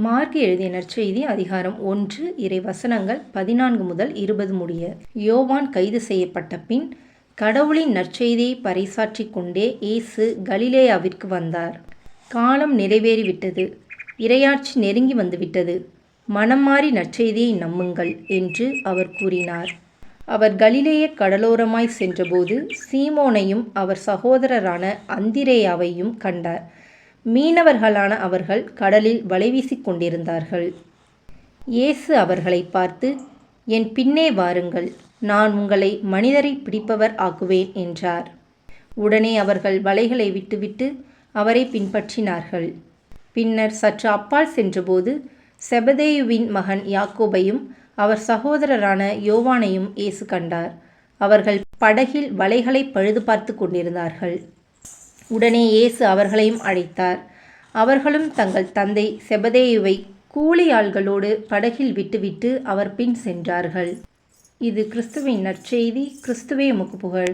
Mark எழுதிய நற்செய்தி அதிகாரம் 1 இறை வசனங்கள் 14 முதல் 20 முடிய. யோவான் கைது செய்யப்பட்ட பின் கடவுளின் நற்செய்தியை பறைசாற்றிக் கொண்டே இயேசு கலிலேயாவிற்கு வந்தார். காலம் நிறைவேறிவிட்டது, இறையாட்சி நெருங்கி வந்துவிட்டது, மனம் மாறி நற்செய்தியை நம்புங்கள் என்று அவர் கூறினார். அவர் கலிலேய கடலோரமாய் சென்றபோது சீமோனையும் அவர் சகோதரரான அந்திரேயாவையும் கண்டார். மீனவர்களான அவர்கள் கடலில் வலைவீசிக் கொண்டிருந்தார்கள். இயேசு அவர்களை பார்த்து, என் பின்னே வாருங்கள், நான் உங்களை மனிதரை பிடிப்பவர் ஆக்குவேன் என்றார். உடனே அவர்கள் வலைகளை விட்டுவிட்டு அவரை பின்பற்றினார்கள். பின்னர் சற்று அப்பால் சென்றபோது செபதேயுவின் மகன் யாக்கோபையும் அவர் சகோதரரான யோவானையும் இயேசு கண்டார். அவர்கள் படகில் வலைகளை பழுது பார்த்து கொண்டிருந்தார்கள். உடனே இயேசு அவர்களையும் அழைத்தார். அவர்களும் தங்கள் தந்தை செபதேயுவை கூலி ஆள்களோடு படகில் விட்டுவிட்டு அவர் பின் சென்றார்கள். இது கிறிஸ்துவின் நற்செய்தி. கிறிஸ்துவே உமக்கு புகழ்.